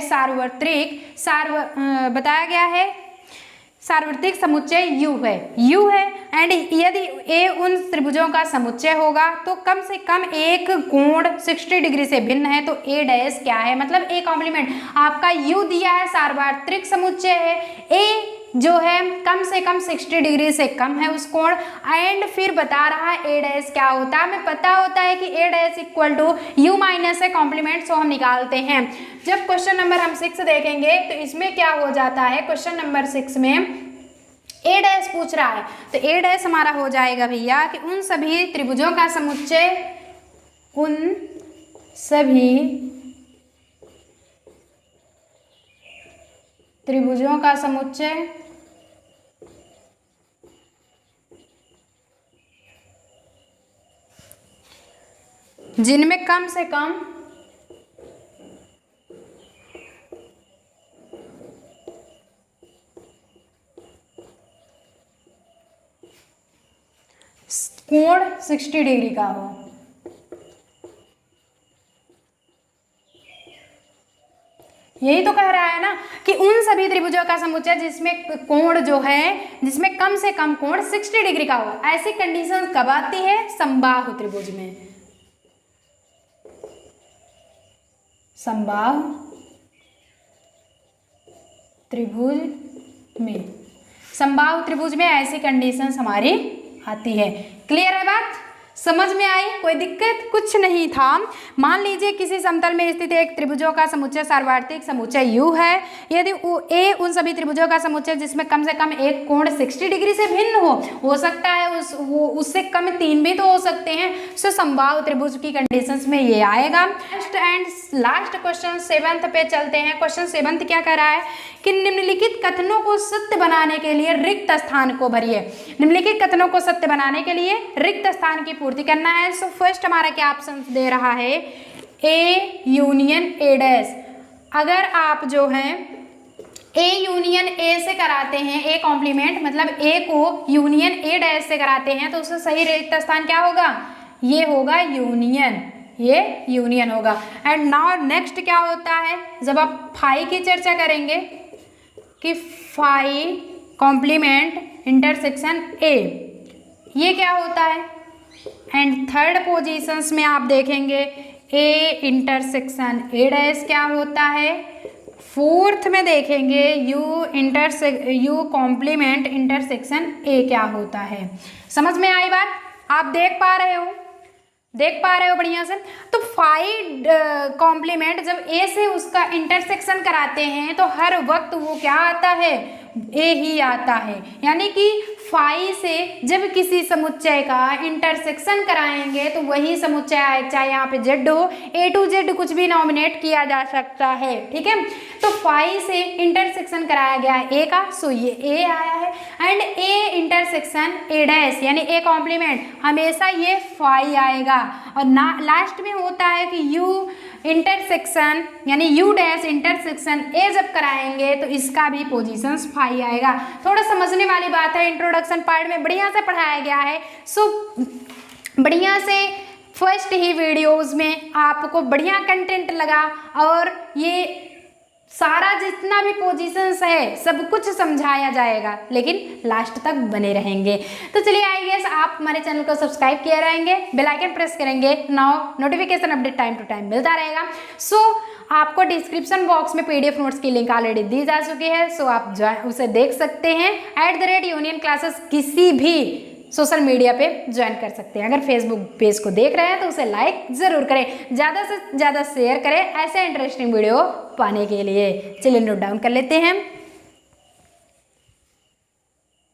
बताया गया है, सार्वत्रिक समुच्चय U है एंड यदि A उन त्रिभुजों का समुच्चय होगा तो कम से कम एक कोण 60 डिग्री से भिन्न है, तो A डैश क्या है, मतलब A कॉम्प्लीमेंट आपका U दिया है, सार्वत्रिक समुच्चय है, A जो है कम से कम 60 डिग्री से कम है उस कोण, एंड फिर बता रहा है A डैश क्या होता है। हमें पता होता है कि A dash equal to U minus है कॉम्प्लीमेंट, सो हम निकालते हैं। जब क्वेश्चन नंबर हम 6 देखेंगे तो इसमें क्या हो जाता है, क्वेश्चन नंबर 6 में A डैश पूछ रहा है, तो A डैश हमारा हो जाएगा भैया कि उन सभी त्रिभुजों का समुच्चय, उन सभी त्रिभुजों का समुच्चय जिनमें कम से कम कोण 60 डिग्री का हो। यही तो कह रहा है ना कि उन सभी त्रिभुजों का समुच्चय जिसमें कोण जो है, जिसमें कम से कम कोण 60 डिग्री का हो। ऐसी कंडीशन कब आती है, समबाहु त्रिभुज में। समबाहु त्रिभुज में, समबाहु त्रिभुज में ऐसी कंडीशंस हमारी आती है। क्लियर है बात, समझ में आई, कोई दिक्कत कुछ नहीं था। मान लीजिए किसी समतल में स्थित एक त्रिभुजों का समुच्चय सार्वत्रिक समुच्चय U है, यदि A उन सभी त्रिभुजों का समुच्चय जिसमें कम से कम एक कोण 60 डिग्री से भिन्न हो सकता है, उससे कम 3 भी तो हो सकते हैं। सो समबाहु त्रिभुज की कंडीशंस में ये आएगा। Next and last question 7th पे चलते हैं। क्वेश्चन 7th क्या कर रहा है कि निम्नलिखित कथनों को सत्य बनाने के लिए रिक्त स्थान को भरिए। निम्नलिखित कथनों को सत्य बनाने के लिए रिक्त स्थान की पूर्ति करना है। सो फर्स्ट हमारा क्या ऑप्शन दे रहा है, A यूनियन A डैश। अगर आप जो है A यूनियन A से कराते हैं, A कॉम्प्लीमेंट मतलब A को यूनियन A डैश से कराते हैं, तो उसका सही रिक्त स्थान क्या होगा, ये होगा यूनियन, ये यूनियन होगा। एंड नाउ नेक्स्ट क्या होता है, जब आप फाई की चर्चा करेंगे कि फाई कॉम्प्लीमेंट इंटरसेक्शन A, ये क्या होता है। एंड थर्ड पोजीशंस में आप देखेंगे A इंटरसेक्शन A डैश क्या होता है। फोर्थ में देखेंगे U कॉम्प्लीमेंट इंटरसेक्शन A क्या होता है। समझ में आई बात, आप देख पा रहे हो बढ़िया से। तो फाई कॉम्प्लीमेंट जब A से उसका इंटरसेक्शन कराते हैं तो हर वक्त वो क्या आता है, A ही आता है। यानी कि फाई से जब किसी समुच्चय का इंटरसेक्शन कराएंगे तो वही समुच्चय आए, चाहे यहाँ पे Z हो, A to Z कुछ भी नॉमिनेट किया जा सकता है, ठीक है। तो फाई से इंटरसेक्शन कराया गया है A का, सो ये A आया है। And A intersection A dash यानी A कॉम्प्लीमेंट, हमेशा ये फाई आएगा। और ना लास्ट में होता है कि U इंटरसेक्शन यानी U डैश इंटरसेक्शन A जब कराएंगे तो इसका भी पोजीशंस फाई आएगा। थोड़ा समझने वाली बात है, इंट्रोडक्शन पार्ट में बढ़िया से पढ़ाया गया है। सो बढ़िया से फर्स्ट ही वीडियोस में आपको बढ़िया कंटेंट लगा और ये सारा जितना भी पोजीशंस है सब कुछ समझाया जाएगा, लेकिन लास्ट तक बने रहेंगे। तो चलिए आई गेस आप हमारे चैनल को सब्सक्राइब किए रहेंगे, बेल आइकन प्रेस करेंगे, notification update time to time मिलता रहेगा। सो आपको डिस्क्रिप्शन बॉक्स में PDF नोट्स की लिंक ऑलरेडी दी जा चुकी है, सो आप जो है उसे देख सकते हैं। @यूनियन क्लासेस किसी भी सोशल मीडिया पे ज्वाइन कर सकते हैं। अगर फेसबुक पेज को देख रहे हैं तो उसे लाइक ज़रूर करें, ज़्यादा से ज़्यादा शेयर करें ऐसे इंटरेस्टिंग वीडियो पाने के लिए। चलिए नोट डाउन कर लेते हैं।